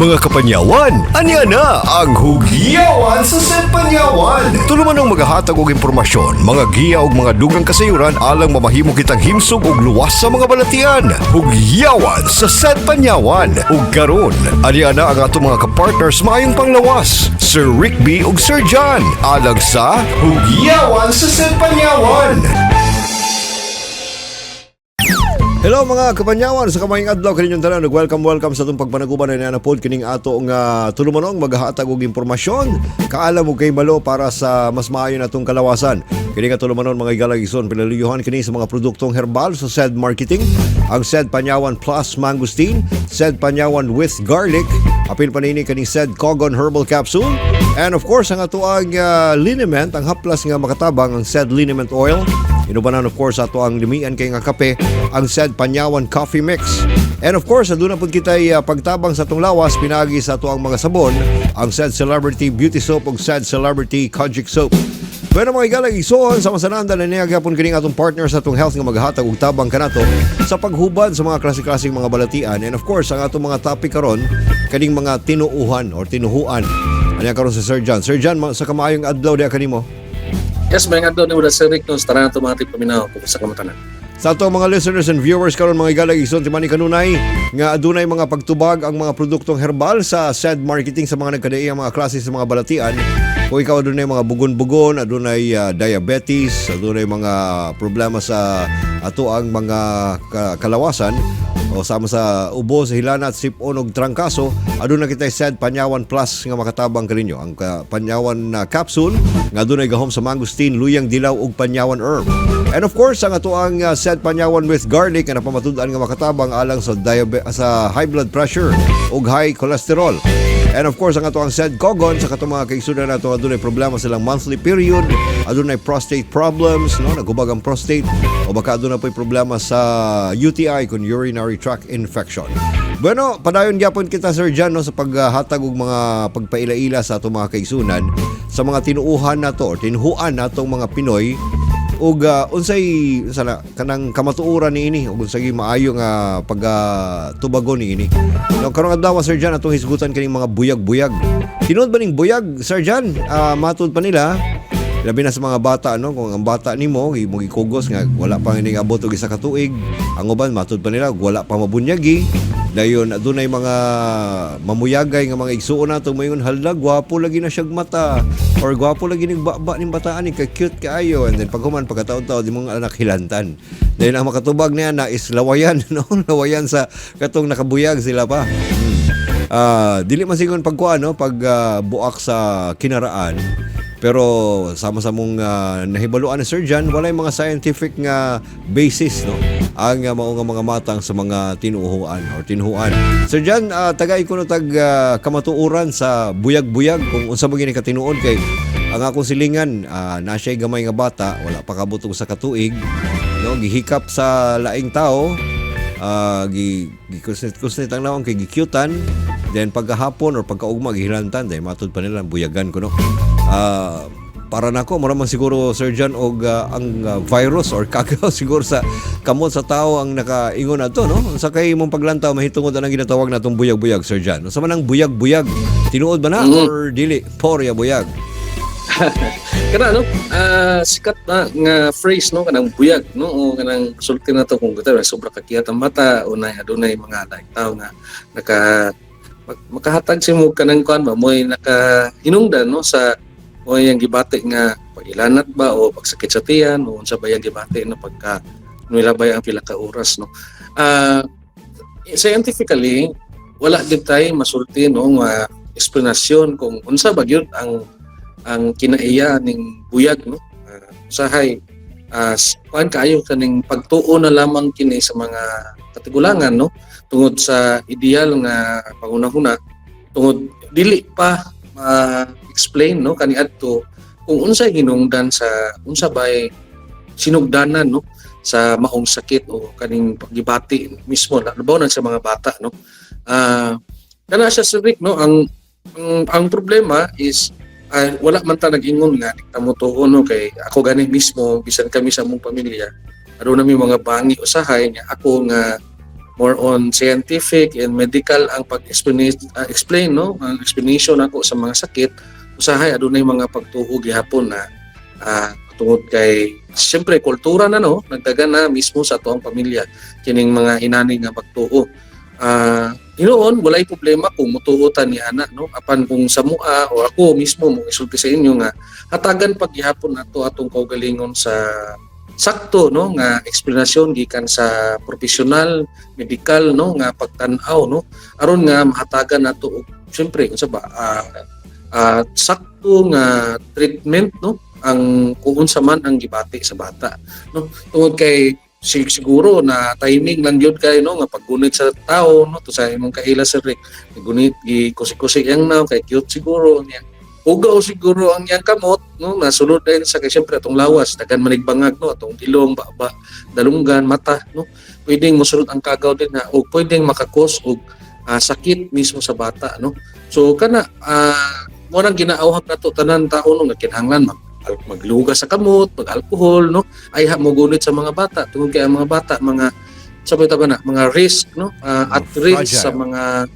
Mga kapanyawan, anya na ang Hugiyawan sa Set Panyawan. Tuluman ng maghahatag og impormasyon, mga giya ug mga dugang kasayuran alang mamahimo kitang himsog ug luwas sa mga balatian. Hugiyawan sa Set Panyawan. Ug karon, anya na ang atong mga kapartners maayong panglawas, Sir Rick B ug Sir John, alang sa Hugiyawan sa Set Panyawan. Hello mga kapanyawan, sa kamayong adlaw kaninyong tanan, welcome sa itong pagpanaguban na nanapod kining ato nga tulumanong maghahatag og impormasyon kaalam mo kay malo para sa mas maayo natong kalawasan. Kini nga tulumanon mga igalagison pinaluyuhan kini sa mga produktong herbal sa SED Marketing, ang SED Panyawan Plus Mangosteen, SED Panyawan with Garlic, apil panini kaning SED Cogon Herbal Capsule, and of course ang ato ang liniment, ang haplas nga makatabang, ang SED Liniment Oil. Inubanan of course ato ang limian kay nga kape, ang SED Panyawan Coffee Mix. And of course, aduna pud kitay pagtabang sa atong lawas pinagi sa ato ang mga sabon, ang SED Celebrity Beauty Soap ug SED Celebrity Kojic Soap. Pero mga igalang isuon sa masananda na niya gyapon kining atong partner sa atong health nga maghatag og tabang kanato sa paghubad sa mga klase-klaseng mga balatian. And of course, ang atong mga topic karon kaning mga tinuuhan or tinuhuan. Anya karon si Sir John. Sir John, sa kamaayong adlaw diha kanimo. Yes, may nga doon ni Sir Rick, no, tara na tumatik paminaw kung sa kamatanan. Sa ato mga listeners and viewers karon mga igalang ison ti Manny kanunay nga adunay mga pagtubag ang mga produktong herbal sa SED Marketing sa mga nagkadaiyang mga klase sa mga balatian. Kung ikaw adunay mga bugon-bugon, adunay diabetes, adunay mga problema sa ato ang mga kalawasan o sama sa ubo, sa hilana at sipon og trangkaso, aduna kitay SED Panyawan Plus nga makatabang kaninyo. Ang Panyawan capsule nga adunay gahom sa mangosteen, luyang dilaw ug Panyawan herb. And of course, ang ato ang SED Panyawan with Garlic nga napamatud-an nga makatabang alang sa high blood pressure ug high cholesterol. And of course, ang ato ang SED Cogon sa katong mga kaigsunan nato adunay problema silang monthly period, adunay prostate problems, no, nagubag ang prostate, o baka adunay po'y problema sa UTI kun urinary tract infection. Bueno, padayon gyapon kita Sir John, no, sa paghatag og mga pagpaila-ila sa atong mga kaigsunan sa mga tinuuhan nato or tinuhuan natong mga Pinoy ug unsay kanang kamatuoran niini ug unsay maayo nga pagtubagon niini. No, karong adlaw Sir John atong hisgutan kaning mga buyag-buyag. Tinuod ba ning buyag Sir John? Matud pa nila labi na sa mga bata, no, kung ang bata nimo mo gikugos nga wala pa ning abot og isa ka tuig, ang uban matud pa nila wala pa mabunyagi. Dayon adunay mga mamuyagay nga mga igsuon nato mayon, hala gwapo lagi na siyag mata or gwapo lagi ning baba ning bataan ni ka cute kaayo, and then paghuman pagkataon-taon di mong anak hilantan. Dayon ang makatubag niya na is lawayan, no, lawayan sa katong nakabuyag sila pa. Dili man sigon pagkuan, no, pag buak sa kinaraan. Pero sama-samong nahibaluan ni Sir John, walay mga scientific nga basis, no, ang mao nga mga matang sa mga tinuuhan or tinuhuan. Sir John, tagay ko no tag kamatuoran sa buyag-buyag kung unsa mo gini katinuod kay ang akong silingan na siya'y gamay nga bata, wala pa kabutong sa katuig, no, gihikap sa laing tao, gikusnit ang nawang kay gikyutan, then pagkahapon or pagkaugma gihilantan, dahil matud pa nila buyagan ko, no. Para nako maramang siguro Sir John og ang virus or kagaw siguro sa kamot sa tao ang nakaingon ato, no, sa kay mong paglantaw mahitungod ang ginatawag natong buyag-buyag Sir John. Sa man ang buyag-buyag, tinuod ba na or dili porya buyag? Kana no, sikat na nga phrase, no, kanang buyag, no, o kanang sulti na to kung gito sobra kakiyat ang mata o adunay mga tao nga makahatag si mo kanang kuan ba mo'y nakahinungdan, no, sa mo'y ang gibati nga pagilanat ba o pagsakit sa tiyan o unsa ba yang gibati no pagka nilabay ang pila ka oras, no. Scientifically wala gid tay masulti, no, nga eksplanasyon kung unsa ba gyud ang kinaiya ning buyag, no. Usahay kuan kaayo kaning pagtuo na lamang kini sa mga katigulangan, no, tungod sa ideal nga pangunahuna, tungod dili pa explain, no, kaniadto kung unsay hinungdan sa unsa bay sinugdanan, no, sa maong sakit o kaning paggibati mismo labaw na sa mga bata, no. Kana siya Sir Rick, no, ang problema is wala man ta nag-ingon nga tamo tuon, no, kay ako gani mismo bisan kami sa among pamilya aduna mi mga bangi usahay nga ako nga more on scientific and medical ang explain no ang explanation ako sa mga sakit usahay adunay mga pagtuo gihapon na tungod kay siyempre kultura na no nagdagan na mismo sa tuang pamilya kining mga inani nga pagtuo. Hinuon walay problema kung mutuotan ni ana no apan kung samua o ako mismo mo isulti sa inyo nga hatagan paghihapon nato atong kaugalingon sa sakto no nga eksplanasyon gikan sa profesional medical no nga pagtan-aw no aron nga mahatagan nato og syempre unsa ba sakto nga treatment no ang kung unsa man ang gibati sa bata no tungod kay siguro na timing lang yun kayo no nga paggunit sa tao no to sa imong kaila sir gunit gi kusi-kusi yang na kay cute siguro niya ugaw siguro ang yang kamot no nasulod din sa kay syempre atong lawas dagan manigbangag no atong ilong baba dalunggan mata no pwedeng mosulod ang kagaw din na o pwedeng makakos og sakit mismo sa bata no so kana mo nang ginaawhag nato tanan tao no nakinahanglan maglugas sa kamot, mag-alcohol, no? Ay mo gunit sa mga bata. Tungod kay ang mga bata, mga sabi ta ba na, mga risk, no? At risk sa mga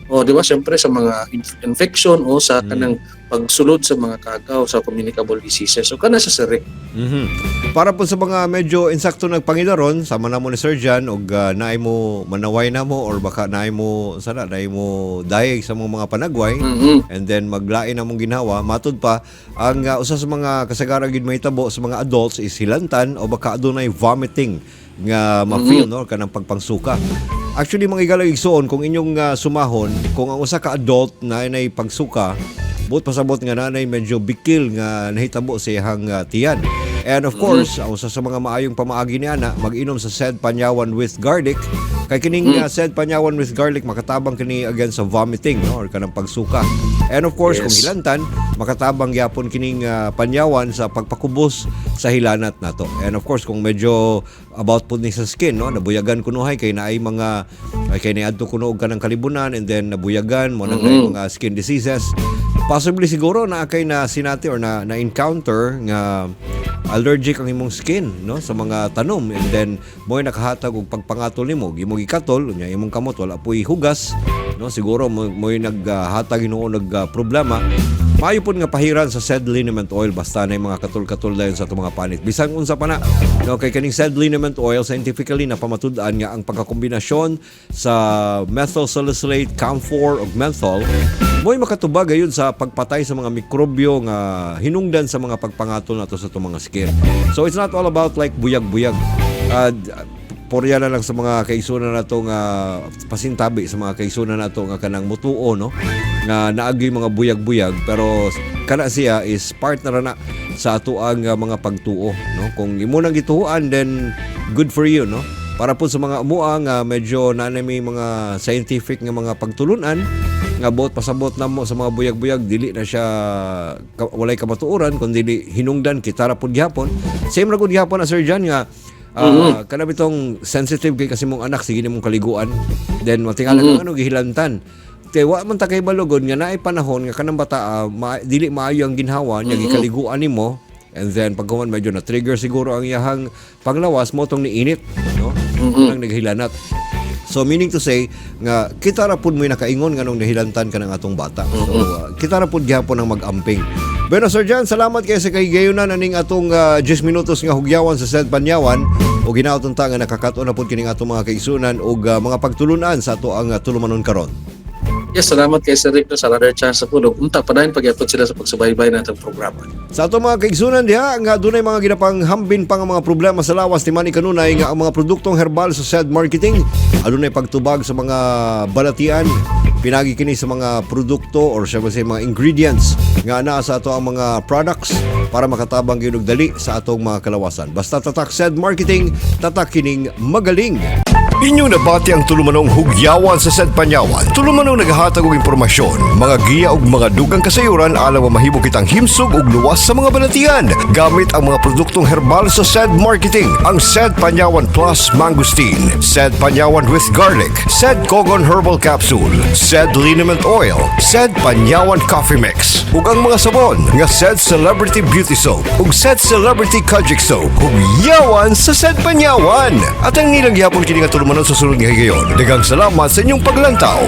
di ba syempre sa mga infection o sa kanang pagsulod sa mga kagaw sa communicable diseases. So kana sa sir. Para po sa mga medyo insakto nagpangidaron, sama na mo ni Sir Jan og naay mo manaway na mo or baka naay mo dayeg sa mga panagway and then maglain na mong ginawa matud pa ang usa sa mga kasagaran gid mahitabo sa mga adults is hilantan o baka adunay vomiting nga ma-feel no kanang pagpangsuka. Actually mga igalang igsoon kung inyong sumahon kung ang usa ka adult na nay pagsuka buot pasabot nga nanay medyo bikil nga nahitabo sa iyang tiyan. And of course, usa sa mga maayong pamaagi ni ana mag-inom sa said panyawan with garlic. Kay kining said panyawan with garlic makatabang kini against sa vomiting no or kanang pagsuka. And of course, kung hilantan, makatabang gyapon kining panyawan sa pagpakubos sa hilanat nato. And of course, kung medyo about pud ni sa skin no, nabuyagan kunuhay kay naay mga kay niadto kuno og kanang kalibunan and then nabuyagan mo nang mga skin diseases. Possibly siguro na kay na sinati or na encounter nga allergic ang imong skin no sa mga tanom and then mo'y nakahatag og pagpangatol nimo gimo gikatol unya imong kamot wala puy hugas no siguro mo'y naghatag hinuon problema maayo pud nga pahiran sa said liniment oil basta na mga katol-katol dayon sa atong mga panit bisan unsa pa na no kay kaning said liniment oil scientifically napamatud-an nga ang pagkakombinasyon sa methyl salicylate, camphor ug menthol mo'y makatubag ayun sa pagpatay sa mga mikrobyo nga hinungdan sa mga pagpangatol nato sa itong mga skin. So it's not all about like buyag-buyag. Porya na lang sa mga kaisunan nato nga pasintabi sa mga kaisunan nato nga kanang mutuo no nga naagi mga buyag-buyag pero kana siya is partner na sa ato ang mga pagtuo no kung imo nang gituuan then good for you no para po sa mga umuang medyo nanay mga scientific nga mga pagtulunan nga buot pasabot na mo sa mga buyag-buyag dili na siya walay kamatuoran kundi hinungdan kita ra pud gyapon same ra pud gyapon na Sir John nga kana bitong sensitive kay kasi mong anak sige nimong kaliguan then matingalan ano gihilantan kay wa man ta kay balugod nga naay panahon nga kanang bata dili maayo ang ginhawa nya gikaliguan nimo and then pagkuman medyo na trigger siguro ang iyahang panglawas mo tong niinit no nang naghilanat. So meaning to say nga kita ra pud mo'y nakaingon nganong nahilantan ka ng atong bata. So kita ra pud gyapon ang mag-amping. Pero Sir Jan, salamat kay sa kaygayonan aning atong 10 minutos nga hugyawan sa said panyawan o ginaoton ta nga nakakato na pud kining atong mga kaisunan og mga pagtulunan sa ato ang tulumanon karon. Yes, salamat kay Sir Rick sa another chance sa puno. Unta pa dahil pagyapot sila sa pagsubaybay natong programa. Sa ato mga kaigsunan diha nga dunay mga ginapang hambin pa nga mga problema sa lawas ni Manny Kanunay nga ang mga produktong herbal sa said marketing adunay pagtubag sa mga balatian pinagi kini sa mga produkto or sa mga ingredients nga naa sa ato ang mga products para makatabang gyud og dali sa atong mga kalawasan. Basta tatak said marketing, tatak kining magaling. Inyong nabati ang tulumanong hugyawan sa said panyawan. Tulumanong naghahatag og impormasyon, mga giya ug mga dugang kasayuran alang mahimo kitang himsog ug luwas sa mga balatian. Gamit ang mga produktong herbal sa said marketing, ang said panyawan plus mangosteen, said panyawan with garlic, said kogon herbal capsule, said liniment oil, said panyawan coffee mix. ug ang mga sabon nga SED Celebrity Beauty Soap ug SED Celebrity Kojic Soap ug yawan sa SED Panyawan. At ang nilang gihapon kini nga tulumanon sa sunod nga higayon. Daghang salamat sa inyong paglantaw.